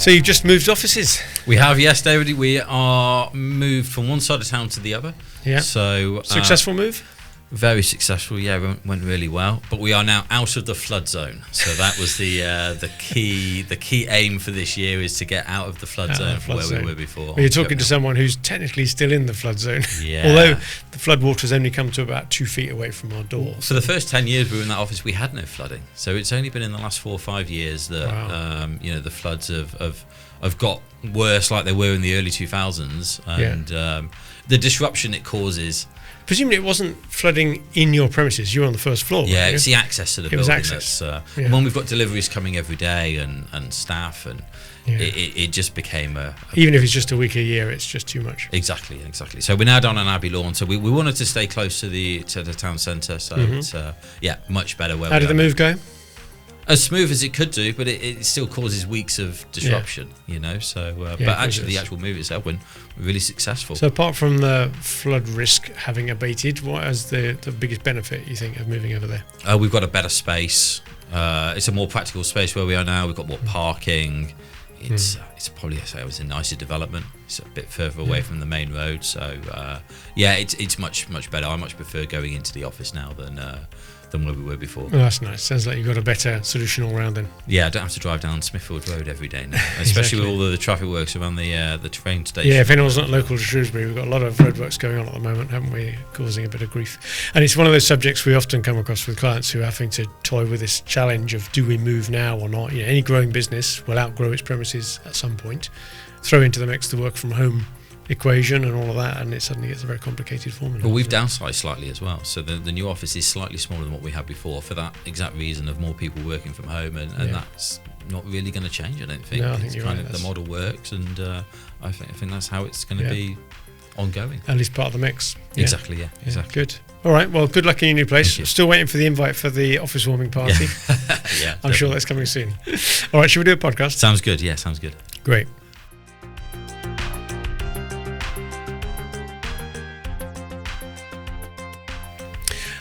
So you've just moved offices? We have, yes, David. We are moved from one side of town to the other. Yeah. So successful move? Very successful. Yeah, went really well. But we are now out of the flood zone. So that was the key aim for this year, is to get out of the flood zone from where we were before. Well, you're talking to someone who's technically still in the flood zone. Yeah. Although the flood water's only come to about 2 feet away from our door. For the first 10 years we were in that office, we had no flooding. So it's only been in the last 4 or 5 years that the floods have got worse, like they were in the early 2000s, and the disruption it causes. Presumably it wasn't flooding in your premises. You were on the first floor. Yeah, it's the access to the building. It was access. When we've got deliveries coming every day and staff, and it just became even if it's just a week a year, it's just too much. Exactly. So we're now down on Abbey Lawn. So we wanted to stay close to the town centre. So it's much better. How did the move go? As smooth as it could do, but it still causes weeks of disruption, So, but actually, the actual move itself went really successful. So, apart from the flood risk having abated, what is the biggest benefit, you think, of moving over there? We've got a better space. It's a more practical space where we are now. We've got more parking. It's probably, it was a nicer development. It's a bit further away from the main road. So, it's much better. I much prefer going into the office now than where we were before. Well, that's nice. Sounds like you've got a better solution all round then. Yeah, I don't have to drive down Smithfield Road every day now, especially with all the traffic works around the train station. Yeah, if anyone's not local to Shrewsbury, we've got a lot of roadworks going on at the moment, haven't we, causing a bit of grief. And it's one of those subjects we often come across with clients who are having to toy with this challenge of, do we move now or not? Any growing business will outgrow its premises at some point. Throw into the mix the work from home equation and all of that, and it suddenly gets a very complicated formula. Well, we've downsized slightly as well, so the new office is slightly smaller than what we had before, for that exact reason of more people working from home, and that's not really going to change, I don't think. No, I think you're right. The model works, and I think that's how it's going to be ongoing. At least part of the mix. Exactly, yeah. Exactly. Good. All right, well, good luck in your new place. Still waiting for the invite for the office warming party. Yeah, I'm sure that's coming soon. All right, should we do a podcast? Sounds good, yeah, sounds good. Great.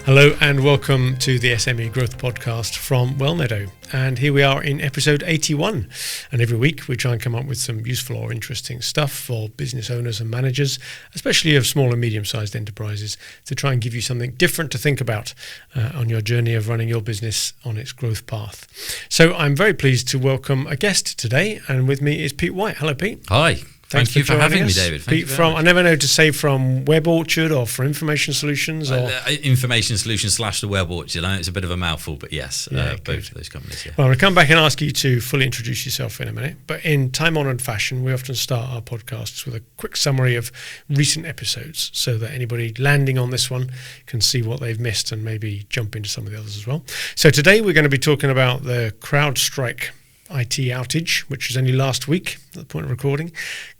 Hello and welcome to the SME Growth Podcast from Wellmeadow. And here we are in episode 81. And every week we try and come up with some useful or interesting stuff for business owners and managers, especially of small and medium-sized enterprises, to try and give you something different to think about on your journey of running your business on its growth path. So I'm very pleased to welcome a guest today, and with me is Pete White. Hello, Pete. Hi. Thank you for having me, David. Pete from, I never know to say from Web Orchard or from Information Solutions or Information Solutions / the Web Orchard. I know it's a bit of a mouthful, but yes, both of those companies. Yeah. Well, I'm going to come back and ask you to fully introduce yourself in a minute. But in time-honoured fashion, we often start our podcasts with a quick summary of recent episodes, so that anybody landing on this one can see what they've missed and maybe jump into some of the others as well. So today we're going to be talking about the CrowdStrike IT outage, which was only last week at the point of recording,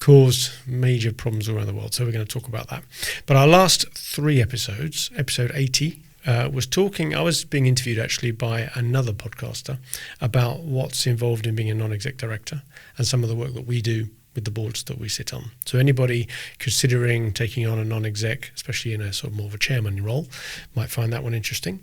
caused major problems around the world. So we're going to talk about that. But our last 3 episodes, episode 80, I was being interviewed actually by another podcaster about what's involved in being a non-exec director and some of the work that we do with the boards that we sit on. So anybody considering taking on a non-exec, especially in a sort of more of a chairman role, might find that one interesting.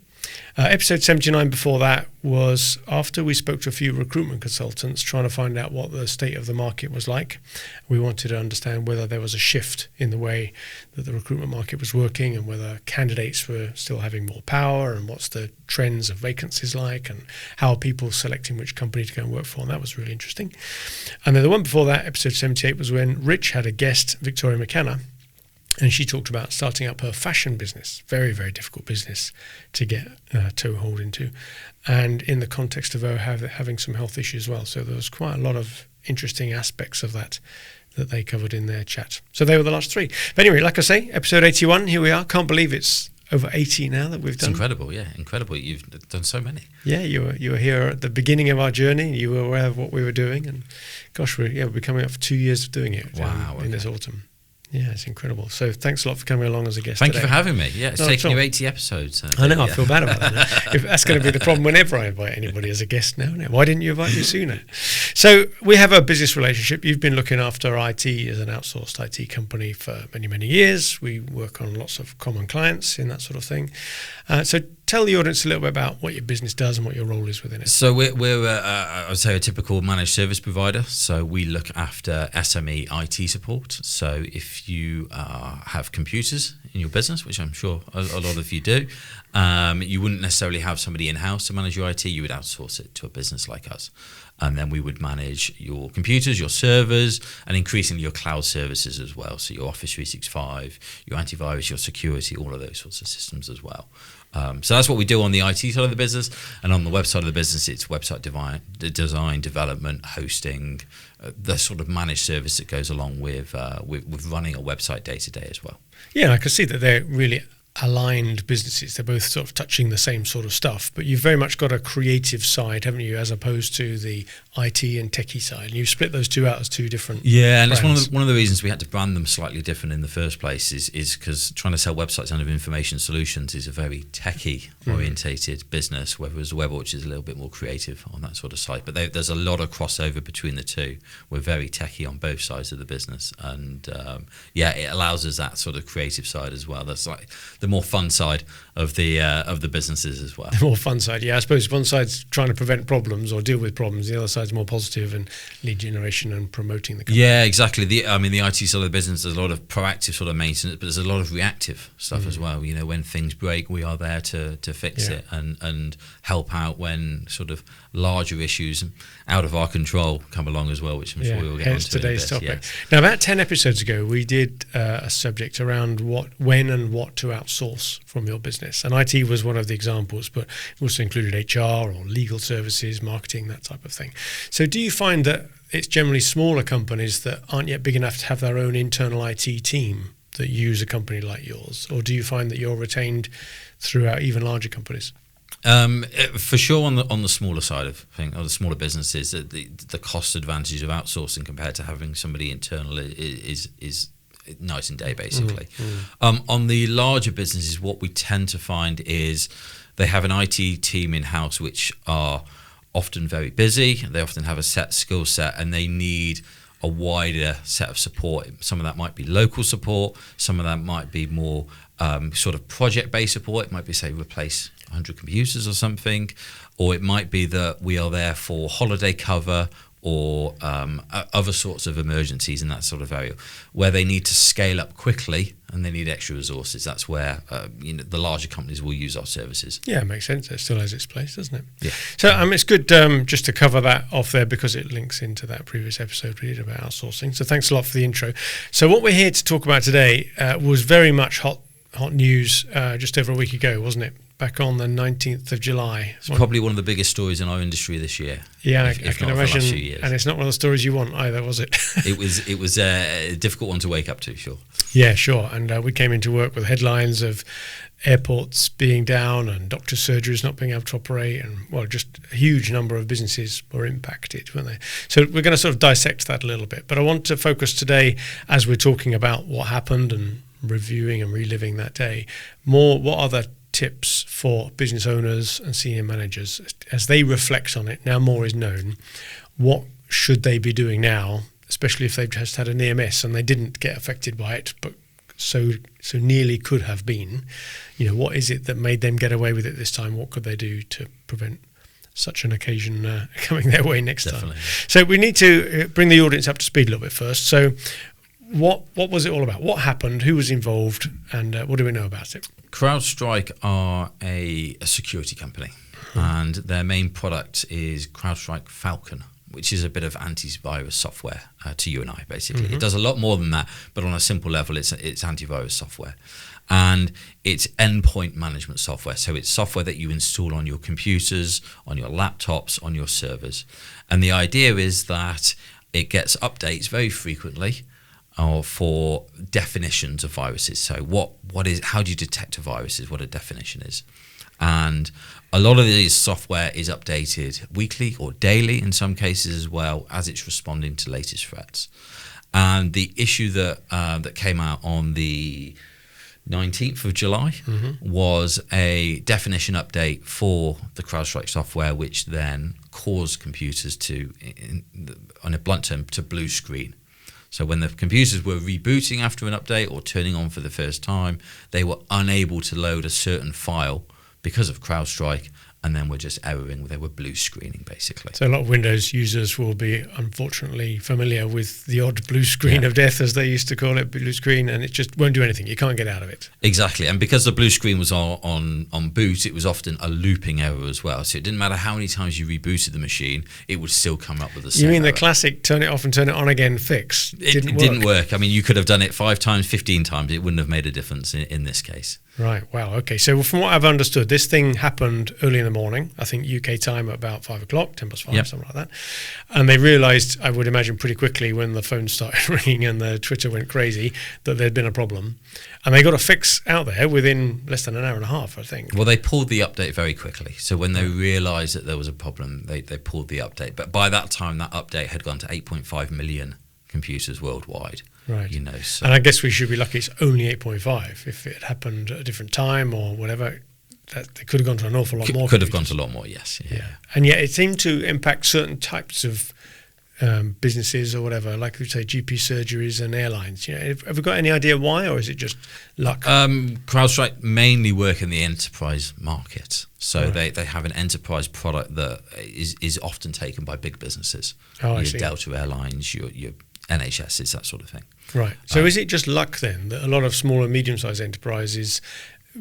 Episode 79 before that was after we spoke to a few recruitment consultants trying to find out what the state of the market was like. We wanted to understand whether there was a shift in the way that the recruitment market was working and whether candidates were still having more power and what's the trends of vacancies like and how are people selecting which company to go and work for, and that was really interesting. And then the one before that, episode 78, was when Rich had a guest, Victoria McKenna, and she talked about starting up her fashion business, very, very difficult business to get a toehold into, and in the context of her having some health issues as well. So there was quite a lot of interesting aspects of that they covered in their chat. So they were the last 3. But anyway, like I say, episode 81, here we are. Can't believe it's over 80 now that we've done. It's incredible, yeah, incredible. You've done so many. Yeah, you were here at the beginning of our journey. You were aware of what we were doing, and gosh, we're coming up for 2 years of doing it. Wow, in this autumn. Yeah, it's incredible. So thanks a lot for coming along as a guest Thank today. you for having me. Yeah, it's taken you 80 episodes. I know, I feel bad about that. If that's going to be the problem whenever I invite anybody as a guest now. Why didn't you invite me sooner? So we have a business relationship. You've been looking after IT as an outsourced IT company for many, many years. We work on lots of common clients in that sort of thing. So tell the audience a little bit about what your business does and what your role is within it. So we're I would say a typical managed service provider. So we look after SME IT support. So if you have computers in your business, which I'm sure a lot of you do, you wouldn't necessarily have somebody in-house to manage your IT. You would outsource it to a business like us. And then we would manage your computers, your servers, and increasingly your cloud services as well. So your Office 365, your antivirus, your security, all of those sorts of systems as well. So that's what we do on the IT side of the business. And on the web side of the business, it's website design, development, hosting, the sort of managed service that goes along with running a website day to day as well. Yeah, I can see that they're really aligned businesses. They're both sort of touching the same sort of stuff, but you've very much got a creative side, haven't you, as opposed to the IT and techie side. And you've split those two out as two different and brands. it's one of the reasons we had to brand them slightly different in the first place is because trying to sell websites under information solutions is a very techie orientated business, whereas WebWatch is a little bit more creative on that sort of side. But there's a lot of crossover between the two. We're very techie on both sides of the business, and it allows us that sort of creative side as well. That's like the more fun side of the businesses as well. The more fun side, yeah. I suppose one side's trying to prevent problems or deal with problems. The other side's more positive and lead generation and promoting the company. Yeah, exactly. The IT side of the business, there's a lot of proactive sort of maintenance, but there's a lot of reactive stuff as well. You know, when things break, we are there to fix it and help out when sort of larger issues out of our control come along as well, which I'm sure we'll get onto today's topic. Yes. Now, about 10 episodes ago, we did a subject around when and what to outsource from your business. And IT was one of the examples, but it also included HR or legal services, marketing, that type of thing. So do you find that it's generally smaller companies that aren't yet big enough to have their own internal IT team that use a company like yours? Or do you find that you're retained throughout even larger companies? For sure, on the smaller side of things, or the smaller businesses, the cost advantage of outsourcing compared to having somebody internal is night and day, basically. On the larger businesses, what we tend to find is they have an IT team in-house which are often very busy. They often have a set skill set, and they need a wider set of support. Some of that might be local support. Some of that might be more sort of project-based support. It might be, say, replace 100 computers or something, or it might be that we are there for holiday cover or other sorts of emergencies in that sort of area where they need to scale up quickly and they need extra resources. That's where the larger companies will use our services. Yeah, it makes sense. It still has its place, doesn't it? Yeah. So it's good just to cover that off there because it links into that previous episode we did about outsourcing. So thanks a lot for the intro. So what we're here to talk about today was very much hot news just over a week ago, wasn't it? Back on the 19th of July. It's probably one of the biggest stories in our industry this year. Yeah, I if can not imagine. For the last few years. And it's not one of the stories you want either, was it? It was a difficult one to wake up to, sure. Yeah, sure. And we came into work with headlines of airports being down and doctor surgeries not being able to operate, and just a huge number of businesses were impacted, weren't they? So we're going to sort of dissect that a little bit. But I want to focus today, as we're talking about what happened and reviewing and reliving that day, more what are the tips for business owners and senior managers as they reflect on it. Now more is known. What should they be doing now, especially if they've just had a near miss and they didn't get affected by it, but so nearly could have been? What is it that made them get away with it this time? What could they do to prevent such an occasion coming their way next time? So we need to bring the audience up to speed a little bit first. So what was it all about? What happened? Who was involved? And what do we know about it? CrowdStrike are a security company, and their main product is CrowdStrike Falcon, which is a bit of antivirus software to you and I, basically. It does a lot more than that, but on a simple level, it's antivirus software. And it's endpoint management software. So it's software that you install on your computers, on your laptops, on your servers. And the idea is that it gets updates very frequently for definitions of viruses. So how do you detect a virus is what a definition is. And a lot of this software is updated weekly or daily in some cases as well as it's responding to latest threats. And the issue that came out on the 19th of July was a definition update for the CrowdStrike software, which then caused computers to, on a blunt term, to blue screen. So when the computers were rebooting after an update or turning on for the first time, they were unable to load a certain file because of CrowdStrike, and then were just erroring. They were blue screening, basically. So a lot of Windows users will be unfortunately familiar with the odd blue screen of death, as they used to call it, blue screen, and it just won't do anything. You can't get out of it. Exactly, and because the blue screen was on boot, it was often a looping error as well. So it didn't matter how many times you rebooted the machine, it would still come up with the same You mean error. the classic turn it off and turn it on again fix? It didn't work. I mean, you could have done it 5 times, 15 times. It wouldn't have made a difference in this case. Right, wow, okay. So from what I've understood, this thing happened early in the morning, I think UK time at about 5 o'clock, 10 past 5, something like that. And they realised, I would imagine pretty quickly when the phone started ringing and the Twitter went crazy, that there'd been a problem. And they got a fix out there within less than an hour and a half, I think. Well, they pulled the update very quickly. So when they realised that there was a problem, they pulled the update. But by that time, that update had gone to 8.5 million computers worldwide. Right. You know, so. And I guess we should be lucky it's only 8.5. If it happened at a different time or whatever, that they could have gone to an awful lot more. Could have gone to a lot more, yes. Yeah. And yet it seemed to impact certain types of businesses or whatever, like we say GP surgeries and airlines. You know, have we got any idea why, or is it just luck? CrowdStrike mainly work in the enterprise market. So they have an enterprise product that is often taken by big businesses. Your Delta Airlines, your NHSs, that sort of thing. Right. So is it just luck then that a lot of small and medium-sized enterprises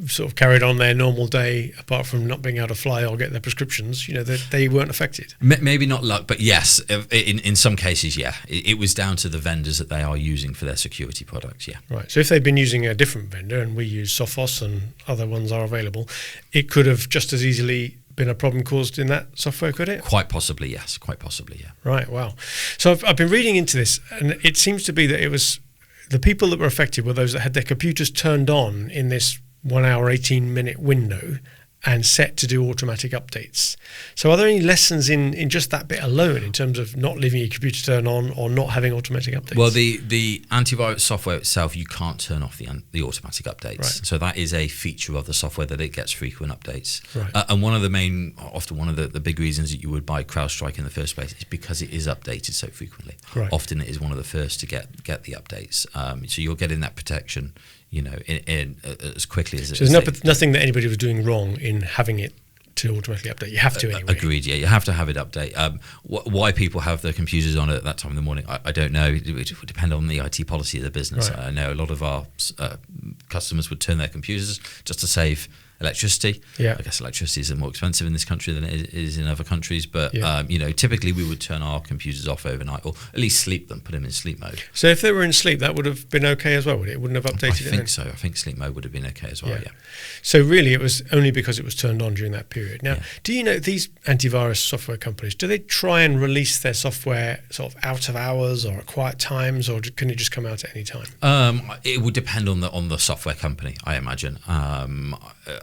sort of carried on their normal day, apart from not being able to fly or get their prescriptions, you know, they weren't affected? Maybe not luck, but yes, in some cases, yeah. It was down to the vendors that they are using for their security products, yeah. Right, so if they'd been using a different vendor, and we use Sophos and other ones are available, it could have just as easily been a problem caused in that software, could it? Quite possibly, yes. Quite possibly, yeah. Right, wow. So I've been reading into this, and it seems to be that it was the people that were affected were those that had their computers turned on in this 1 hour, 18-minute window and set to do automatic updates. So are there any lessons in just that bit alone in terms of not leaving your computer turned on or not having automatic updates? Well, the antivirus software itself, you can't turn off the automatic updates. Right. So that is a feature of the software that it gets frequent updates. Right. And one of the big reasons that you would buy CrowdStrike in the first place is because it is updated so frequently. Right. Often it is one of the first to get the updates. So you're getting that protection, you know, in as quickly as it is. So there's nothing that anybody was doing wrong in having it to automatically update. You have to anyway. Agreed, yeah. You have to have it update. Why people have their computers on at that time in the morning, I don't know. It would depend on the IT policy of the business. Right. I know a lot of our customers would turn their computers just to save electricity. Yeah. I guess electricity is more expensive in this country than it is in other countries, but you know, typically we would turn our computers off overnight, or at least sleep them, put them in sleep mode. So if they were in sleep, that would have been okay as well, would it? It wouldn't have updated it? I think so. I think sleep mode would have been okay as well, yeah. So really it was only because it was turned on during that period. Now, do you know these antivirus software companies, do they try and release their software sort of out of hours or at quiet times, or can it just come out at any time? It would depend on the software company, I imagine.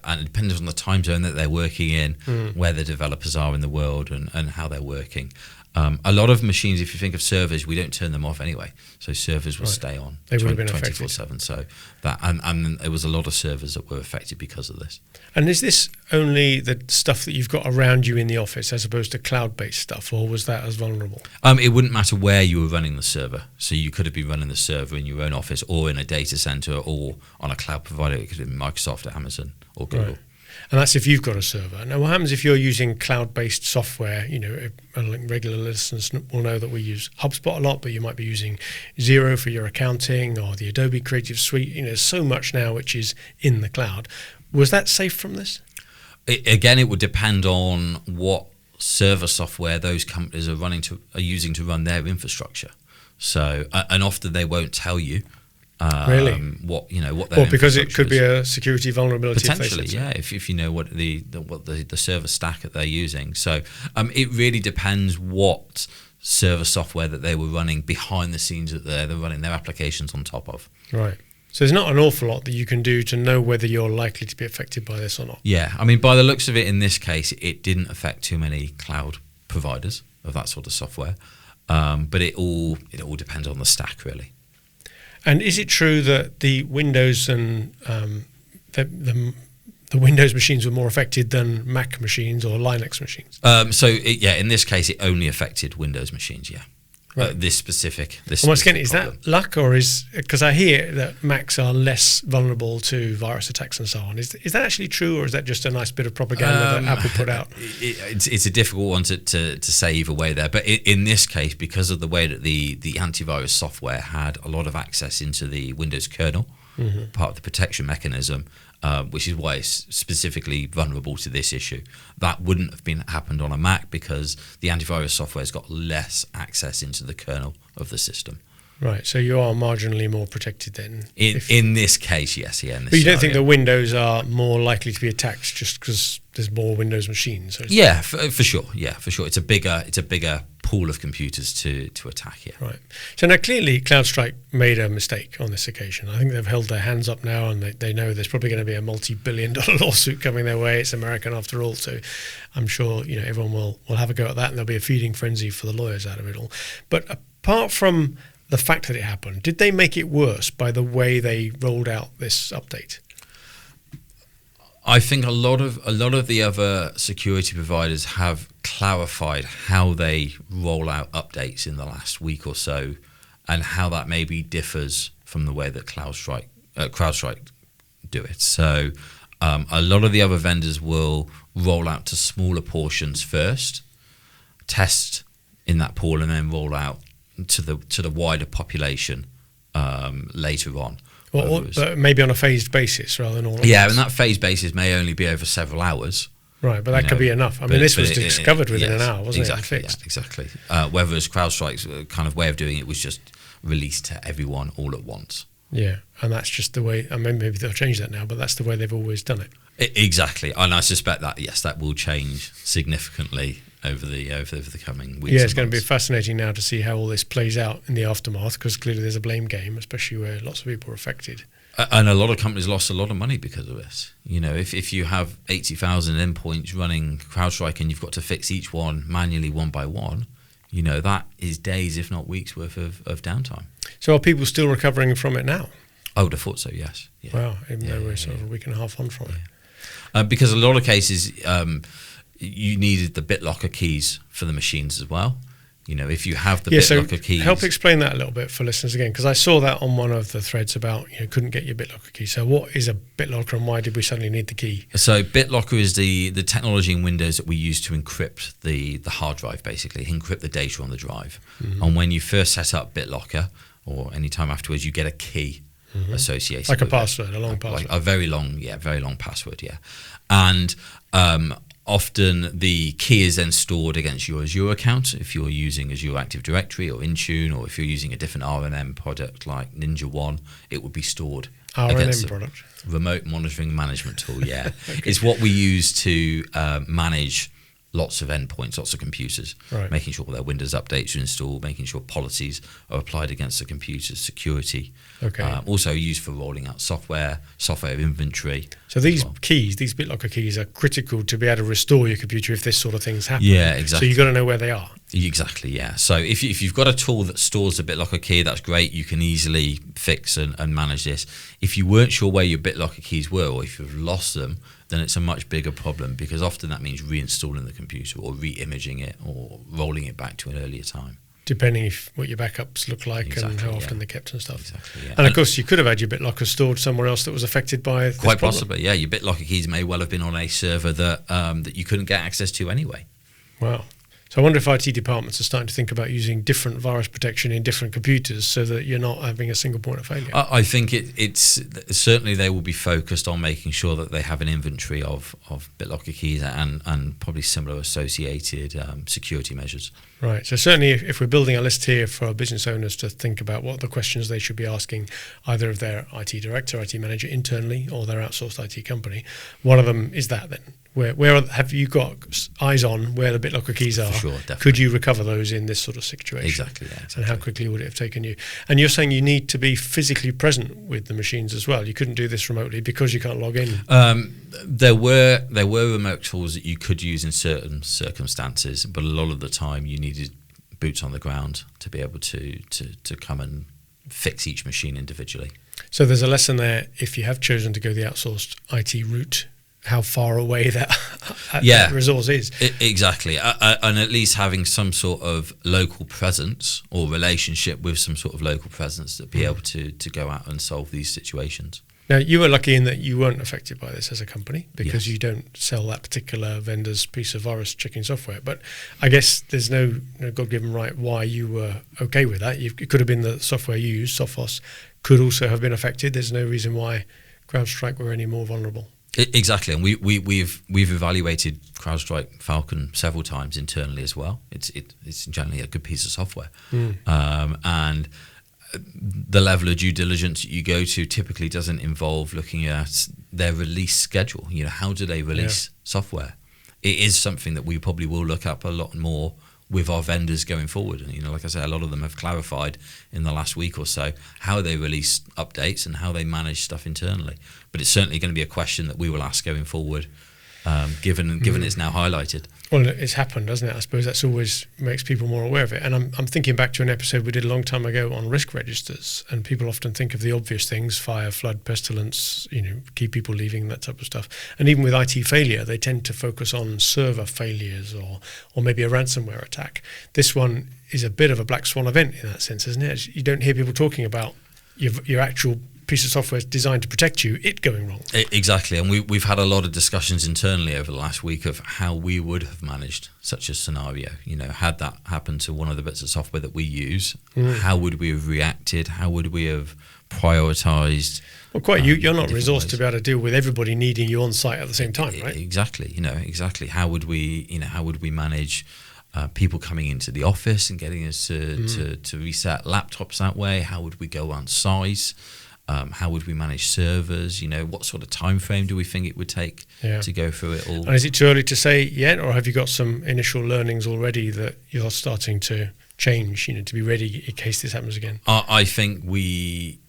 And it depends on the time zone that they're working in, where the developers are in the world, and how they're working. A lot of machines, if you think of servers, we don't turn them off anyway. So servers will stay on 24/7. So that and there was a lot of servers that were affected because of this. And is this only the stuff that you've got around you in the office as opposed to cloud-based stuff, or was that as vulnerable? It wouldn't matter where you were running the server. So you could have been running the server in your own office, or in a data center, or on a cloud provider. It could have been Microsoft, or Amazon, or Google. Right. And that's if you've got a server. Now, what happens if you're using cloud-based software? You know, regular listeners will know that we use HubSpot a lot, but you might be using Xero for your accounting, or the Adobe Creative Suite. You know, there's so much now which is in the cloud. Was that safe from this? It would depend on what server software those companies are using to run their infrastructure. So, and often they won't tell you. Really? What their well, because it could be a security vulnerability potentially, if you know what the server stack that they're using. So it really depends what server software that they were running behind the scenes that they're running their applications on top of. Right. So there's not an awful lot that you can do to know whether you're likely to be affected by this or not. Yeah, I mean, by the looks of it, in this case, it didn't affect too many cloud providers of that sort of software, but it all depends on the stack, really. And is it true that the Windows and the Windows machines were more affected than Mac machines or Linux machines? In this case, it only affected Windows machines, yeah. this specific. Once again, is that luck, or because I hear that Macs are less vulnerable to virus attacks and so on? Is that actually true, or is that just a nice bit of propaganda that Apple put out? It's a difficult one to say either way there, but in this case, because of the way that the antivirus software had a lot of access into the Windows kernel, part of the protection mechanism, which is why it's specifically vulnerable to this issue. That wouldn't have happened on a Mac because the antivirus software has got less access into the kernel of the system. Right, so you are marginally more protected then. In this case, yes, yeah. But you don't think the Windows are more likely to be attacked just because there's more Windows machines? Yeah, for sure. Yeah, for sure. It's a bigger pool of computers to attack here. Right. So now clearly CrowdStrike made a mistake on this occasion. I think they've held their hands up now, and they know there's probably going to be a multi-billion-dollar lawsuit coming their way. It's American after all, so I'm sure everyone will have a go at that, and there'll be a feeding frenzy for the lawyers out of it all. But apart from the fact that it happened, did they make it worse by the way they rolled out this update? I think a lot of the other security providers have clarified how they roll out updates in the last week or so, and how that maybe differs from the way that CrowdStrike do it. So a lot of the other vendors will roll out to smaller portions first, test in that pool, and then roll out to the wider population later on. But maybe on a phased basis rather than all at once. Yeah, and that phased basis may only be over several hours. Right, but that could be enough. I mean, this was discovered within an hour, wasn't it? Fixed. Yeah, exactly. Whereas CrowdStrike's kind of way of doing it was just released to everyone all at once. Yeah, and that's just the way. I mean, maybe they'll change that now, but that's the way they've always done it. Exactly, and I suspect that that will change significantly over the coming weeks. Yeah, it's going to be fascinating now to see how all this plays out in the aftermath, because clearly there's a blame game, especially where lots of people are affected. And a lot of companies lost a lot of money because of this. If you have 80,000 endpoints running CrowdStrike and you've got to fix each one manually one by one, that is days, if not weeks, worth of downtime. So are people still recovering from it now? I would have thought so, yes. Yeah. Wow, even though we're sort of a week and a half on from it. Because a lot of cases, you needed the BitLocker keys for the machines as well. If you have the BitLocker keys. Help explain that a little bit for listeners again, because I saw that on one of the threads about couldn't get your BitLocker key. So what is a BitLocker, and why did we suddenly need the key? So BitLocker is the technology in Windows that we use to encrypt the hard drive, basically, encrypt the data on the drive. Mm-hmm. And when you first set up BitLocker, or any time afterwards, you get a key associated like with a password, a long password. Like a very long password, yeah. And often the key is then stored against your Azure account if you're using Azure Active Directory or Intune, or if you're using a different RMM product like Ninja One, it would be stored against product. Remote monitoring management tool, yeah. Okay. It's what we use to manage lots of endpoints, lots of computers, making sure their Windows updates are installed, making sure policies are applied against the computer's security. Okay. Also used for rolling out software inventory. So these keys, these BitLocker keys, are critical to be able to restore your computer if this sort of thing's happening. Yeah, exactly. So you've got to know where they are. Exactly, yeah. So if you've got a tool that stores the BitLocker key, that's great. You can easily fix and manage this. If you weren't sure where your BitLocker keys were, or if you've lost them, then it's a much bigger problem, because often that means reinstalling the computer or re-imaging it or rolling it back to an earlier time. Depending what your backups look like and how often they're kept and stuff. Exactly, yeah. And of course, you could have had your BitLocker stored somewhere else that was affected by this Quite problem. Possibly, yeah. Your BitLocker keys may well have been on a server that you couldn't get access to anyway. Wow. So I wonder if IT departments are starting to think about using different virus protection in different computers so that you're not having a single point of failure. I think it's certainly they will be focused on making sure that they have an inventory of BitLocker keys and probably similar associated security measures. Right. So certainly if we're building a list here for business owners to think about what the questions they should be asking either of their IT director, IT manager internally, or their outsourced IT company, one of them is that then. Where have you got eyes on where the BitLocker keys are? For sure, definitely. Could you recover those in this sort of situation? Exactly, yeah. Exactly. And how quickly would it have taken you? And you're saying you need to be physically present with the machines as well. You couldn't do this remotely because you can't log in. There were remote tools that you could use in certain circumstances, but a lot of the time you needed boots on the ground to be able to come and fix each machine individually. So there's a lesson there if you have chosen to go the outsourced IT route. how far away that resource is. Exactly. And at least having some sort of local presence or relationship with some sort of local presence to be able to go out and solve these situations. Now, you were lucky in that you weren't affected by this as a company because Yes. you don't sell that particular vendor's piece of virus checking software. But I guess there's no God-given right why you were okay with that. It could have been the software you use, Sophos, could also have been affected. There's no reason why CrowdStrike were any more vulnerable. Exactly, and we've evaluated CrowdStrike Falcon several times internally as well. It's generally a good piece of software, and the level of due diligence you go to typically doesn't involve looking at their release schedule. You know, how do they release software? It is something that we probably will look up a lot more with our vendors going forward. And, you know, like I said, a lot of them have clarified in the last week or so how they release updates and how they manage stuff internally. But it's certainly going to be a question that we will ask going forward, given it's now highlighted. Well, it's happened, doesn't it? I suppose that's always makes people more aware of it. And I'm thinking back to an episode we did a long time ago on risk registers, and people often think of the obvious things: fire, flood, pestilence, keep people leaving, that type of stuff. And even with IT failure, they tend to focus on server failures or maybe a ransomware attack. This one is a bit of a black swan event in that sense, isn't it? You don't hear people talking about your actual piece of software is designed to protect you, it going wrong. Exactly, and we've had a lot of discussions internally over the last week of how we would have managed such a scenario. You know, had that happened to one of the bits of software that we use, how would we have reacted? How would we have prioritised? Well, you're not resourced to be able to deal with everybody needing you on site at the same time, right? Exactly. Exactly. How would we manage people coming into the office and getting us to reset laptops that way? How would we go on size? How would we manage servers? What sort of time frame do we think it would take to go through it all? And is it too early to say yet, or have you got some initial learnings already that you're starting to change, to be ready in case this happens again? I think we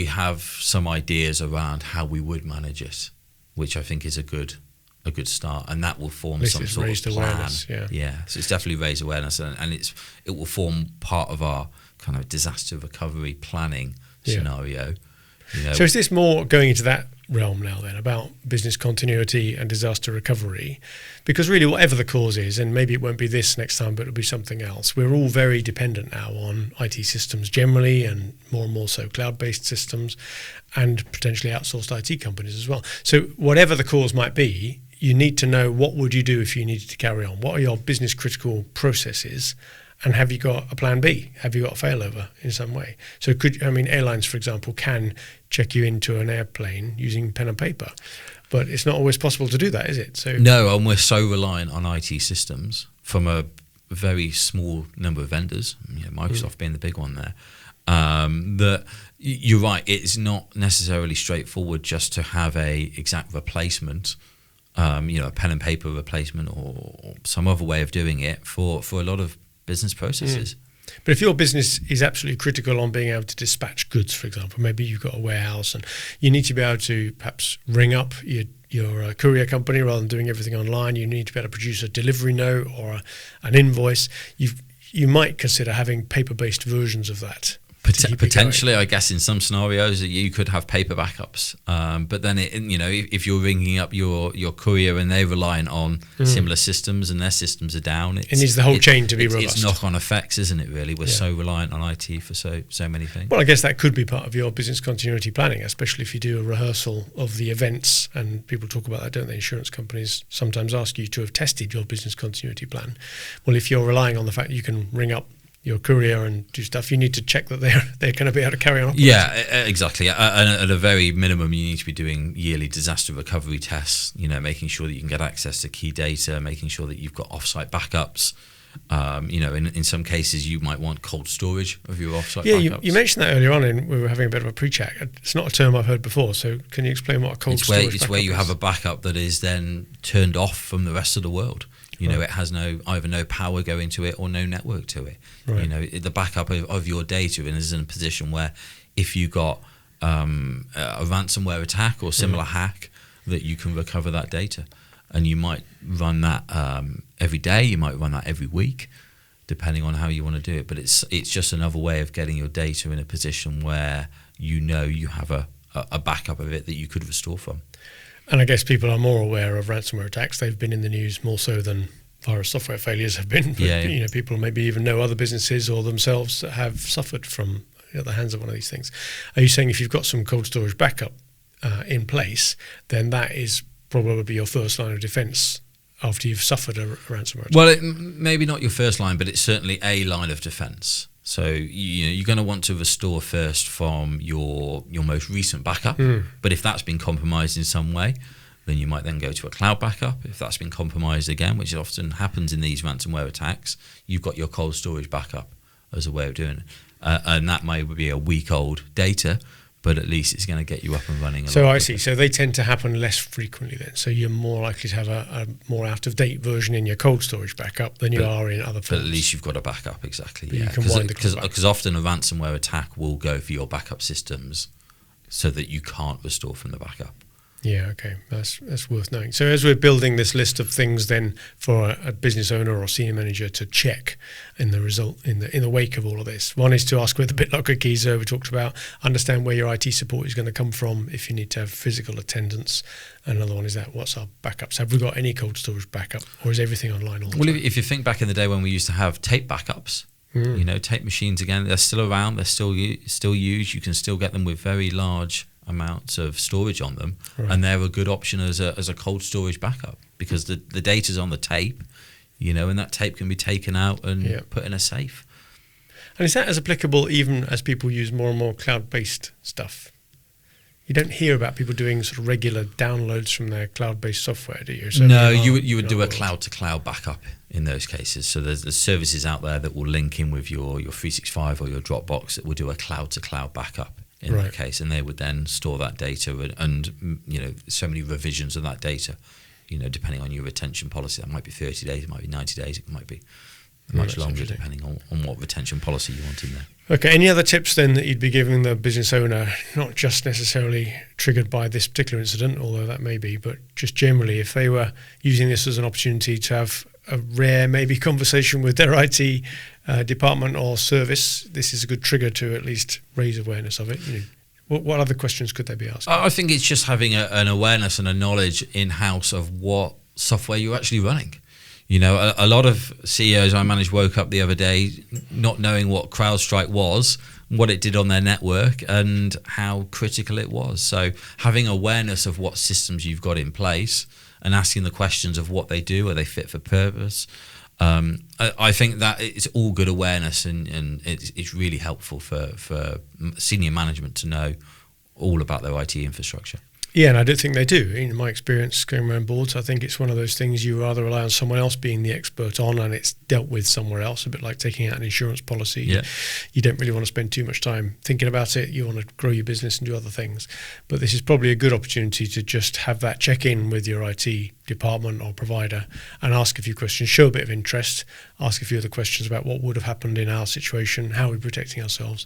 have some ideas around how we would manage it, which I think is a good start, and that will form some sort of plan. Awareness, yeah. So it's definitely raised awareness, and it will form part of our kind of disaster recovery planning scenario. So is this more going into that realm now then, about business continuity and disaster recovery? Because really, whatever the cause is, and maybe it won't be this next time, but it'll be something else, we're all very dependent now on IT systems generally, and more so cloud-based systems, and potentially outsourced IT companies as well. So whatever the cause might be, you need to know what would you do if you needed to carry on. What are your business critical processes? And have you got a plan B? Have you got a failover in some way? So airlines, for example, can check you into an airplane using pen and paper, but it's not always possible to do that, is it? So no, and we're so reliant on IT systems from a very small number of vendors, Microsoft being the big one there, that you're right, it's not necessarily straightforward just to have a exact replacement, a pen and paper replacement or some other way of doing it for a lot of business processes. But if your business is absolutely critical on being able to dispatch goods, for example, maybe you've got a warehouse and you need to be able to perhaps ring up your courier company rather than doing everything online. You need to be able to produce a delivery note or an invoice. You might consider having paper-based versions of that. Potentially, I guess in some scenarios you could have paper backups, but then if you're ringing up your courier and they're reliant on similar systems and their systems are down, it needs the whole chain to be robust. It's knock-on effects, isn't it? Really, we're so reliant on IT for so many things. Well, I guess that could be part of your business continuity planning, especially if you do a rehearsal of the events, and people talk about that, don't they? Insurance companies sometimes ask you to have tested your business continuity plan. Well, if you're relying on the fact that you can ring up your courier and do stuff, you need to check that they're going to be able to carry on operating. Yeah, exactly. And at a very minimum, you need to be doing yearly disaster recovery tests, making sure that you can get access to key data, making sure that you've got offsite backups. In some cases, you might want cold storage of your offsite backups. You mentioned that earlier on, and we were having a bit of a pre-chat. It's not a term I've heard before, so can you explain what a cold storage backup is? It's where you have a backup that is then turned off from the rest of the world. It has either no power going to it or no network to it. Right. The backup of your data is in a position where if you got a ransomware attack or similar hack, that you can recover that data. And you might run that every day, you might run that every week, depending on how you want to do it. But it's just another way of getting your data in a position where you have a backup of it that you could restore from. And I guess people are more aware of ransomware attacks. They've been in the news more so than virus software failures have been. But, you know, people maybe even know other businesses or themselves that have suffered from at the hands of one of these things. Are you saying if you've got some cold storage backup in place, then that is probably your first line of defense after you've suffered a ransomware attack? Well, maybe not your first line, but it's certainly a line of defense. So you're going to want to restore first from your most recent backup. But if that's been compromised in some way, then you might then go to a cloud backup. If that's been compromised again, which often happens in these ransomware attacks, you've got your cold storage backup as a way of doing it. And that may be a week-old data, but at least it's going to get you up and running. So I see. So they tend to happen less frequently then. So you're more likely to have a more out-of-date version in your cold storage backup than you are in other forms. But at least you've got a backup, exactly. But you can wind the clock back. Because often a ransomware attack will go for your backup systems so that you can't restore from the backup. Yeah, okay, that's worth knowing. So as we're building this list of things then for a business owner or senior manager to check in the result in the wake of all of this, one is to ask where the BitLocker keys are, we talked about, understand where your IT support is going to come from if you need to have physical attendance. Another one is that what's our backups? Have we got any cold storage backup, or is everything online all the time? Well, if you think back in the day when we used to have tape backups, you know, tape machines again, they're still around, they're still used, you can still get them with very large amounts of storage on them, and they're a good option as a cold storage backup because the data's on the tape, you know, and that tape can be taken out and put in a safe. And is that as applicable even as people use more and more cloud-based stuff? You don't hear about people doing sort of regular downloads from their cloud-based software, do you? No, you would do a cloud-to-cloud backup in those cases. So there's services out there that will link in with your 365 or your Dropbox that will do a cloud-to-cloud backup in that case, and they would then store that data and you know, so many revisions of that data, you know, depending on your retention policy. That might be 30 days, it might be 90 days, it might be much longer depending on what retention policy you want in there. Okay, any other tips then that you'd be giving the business owner, not just necessarily triggered by this particular incident, although that may be, but just generally if they were using this as an opportunity to have a rare maybe conversation with their IT department or service, this is a good trigger to at least raise awareness of it. You know, what other questions could they be asking? I think it's just having an awareness and a knowledge in-house of what software you're actually running. You know, a lot of CEOs I managed woke up the other day not knowing what CrowdStrike was, what it did on their network, and how critical it was. So having awareness of what systems you've got in place and asking the questions of what they do, are they fit for purpose? I think that it's all good awareness, and it's really helpful for senior management to know all about their IT infrastructure. Yeah, and I don't think they do. In my experience going around boards, I think it's one of those things you rather rely on someone else being the expert on, and it's dealt with somewhere else, a bit like taking out an insurance policy. Yeah. You don't really want to spend too much time thinking about it. You want to grow your business and do other things. But this is probably a good opportunity to just have that check-in with your IT department or provider and ask a few questions, show a bit of interest, ask a few other questions about what would have happened in our situation, how we're protecting ourselves.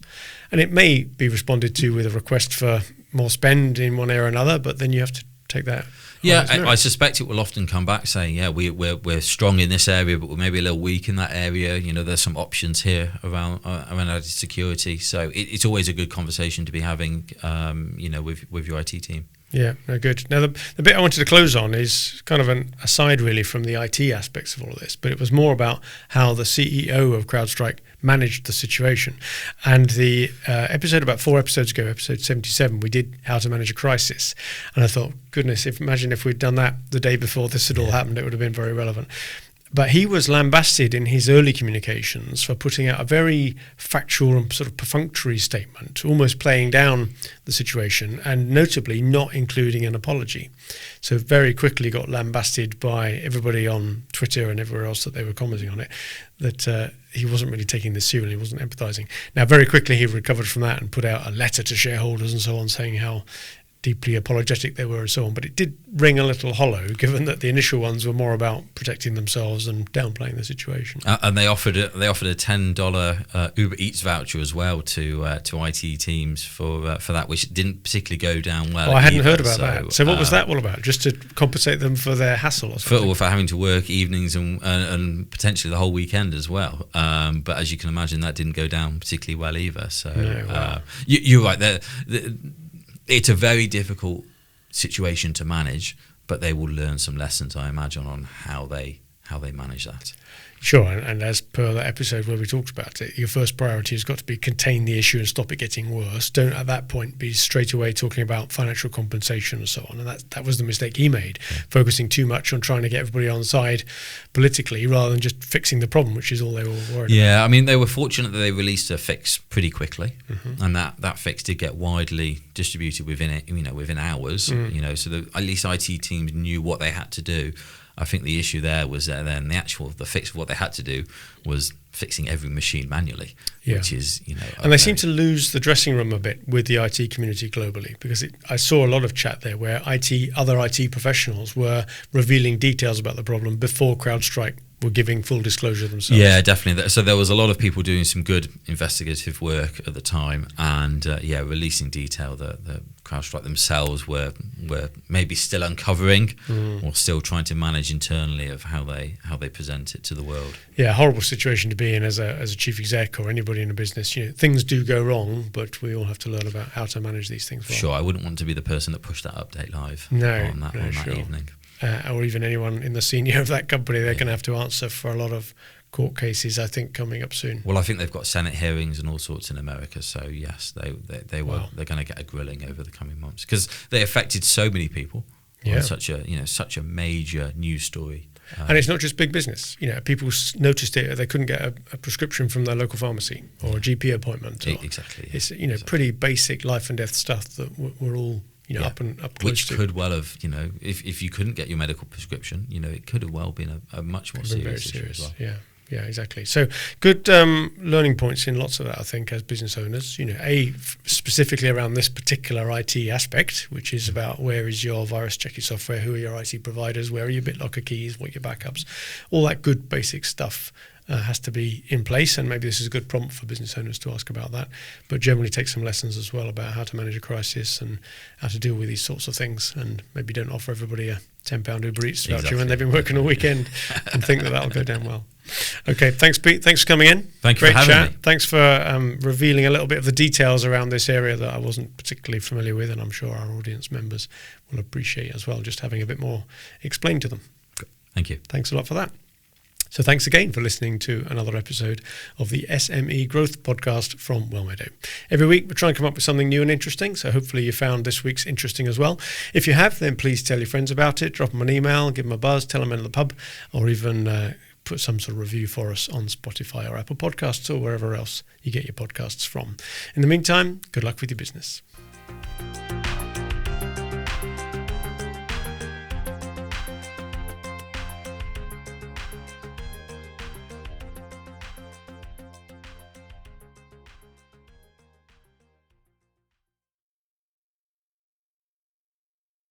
And it may be responded to with a request for more spend in one area or another, but then you have to take that. Yeah, I suspect it will often come back saying, yeah, we're strong in this area, but we're maybe a little weak in that area. You know, there's some options here around IT security. So it's always a good conversation to be having, you know, with your IT team. Yeah, no, good. Now, the bit I wanted to close on is kind of an aside really from the IT aspects of all of this, but it was more about how the CEO of CrowdStrike managed the situation. And the episode about 4 episodes ago, episode 77, we did How to Manage a Crisis. And I thought, goodness, imagine if we'd done that the day before this had all happened, it would have been very relevant. But he was lambasted in his early communications for putting out a very factual and sort of perfunctory statement, almost playing down the situation and notably not including an apology. So very quickly got lambasted by everybody on Twitter and everywhere else that they were commenting on it, that he wasn't really taking this seriously, he wasn't empathizing. Now, very quickly he recovered from that and put out a letter to shareholders and so on saying how deeply apologetic they were and so on, but it did ring a little hollow given that the initial ones were more about protecting themselves and downplaying the situation. And they offered a $10 Uber Eats voucher as well to IT teams for that, which didn't particularly go down well. Oh, I hadn't heard about that. So what was that all about? Just to compensate them for their hassle or something? For having to work evenings and potentially the whole weekend as well. But as you can imagine, that didn't go down particularly well either. So no, wow. You're right. It's a very difficult situation to manage, but they will learn some lessons, I imagine, on how they manage that. Sure, and as per that episode where we talked about it, your first priority has got to be contain the issue and stop it getting worse. Don't at that point be straight away talking about financial compensation and so on. And that was the mistake he made, focusing too much on trying to get everybody on side politically rather than just fixing the problem, which is all they were worried about. Yeah, I mean, they were fortunate that they released a fix pretty quickly, and that fix did get widely distributed within hours. So at least IT teams knew what they had to do. I think the issue there was that then the fix of what they had to do was fixing every machine manually, which is, And they seem to lose the dressing room a bit with the IT community globally, because I saw a lot of chat there where other IT professionals were revealing details about the problem before CrowdStrike were giving full disclosure themselves. Yeah, definitely. So there was a lot of people doing some good investigative work at the time, and releasing detail that CrowdStrike themselves were maybe still uncovering or still trying to manage internally of how they present it to the world. Yeah, horrible situation to be in as a chief exec or anybody in a business. Things do go wrong, but we all have to learn about how to manage these things well. Sure, I wouldn't want to be the person that pushed that update live on that evening. Or even anyone in the senior of that company. They're going to have to answer for a lot of court cases, I think, coming up soon. Well, I think they've got Senate hearings and all sorts in America. So yes, they're going to get a grilling over the coming months because they affected so many people on such a major news story. And it's not just big business. People noticed it. They couldn't get a prescription from their local pharmacy or a GP appointment. Exactly. It's pretty basic life and death stuff that we're all up close which to. Could well have, if you couldn't get your medical prescription, it could have well been a much more serious issue as well. Yeah, exactly. So good learning points in lots of that, I think, as business owners. Specifically around this particular IT aspect, which is about where is your virus checking software, who are your IT providers, where are your BitLocker keys, what are your backups, all that good basic stuff. Has to be in place, and maybe this is a good prompt for business owners to ask about that, but generally take some lessons as well about how to manage a crisis and how to deal with these sorts of things, and maybe don't offer everybody a £10 Uber Eats voucher when they've been working all weekend and think that'll go down well. Okay, thanks Pete, thanks for coming in. Thank you for having me. Thanks for revealing a little bit of the details around this area that I wasn't particularly familiar with, and I'm sure our audience members will appreciate as well, just having a bit more explained to them. Thank you. Thanks a lot for that. So thanks again for listening to another episode of the SME Growth Podcast from Wellmeadow. Every week we try and come up with something new and interesting, so hopefully you found this week's interesting as well. If you have, then please tell your friends about it, drop them an email, give them a buzz, tell them in the pub, or even put some sort of review for us on Spotify or Apple Podcasts or wherever else you get your podcasts from. In the meantime, good luck with your business.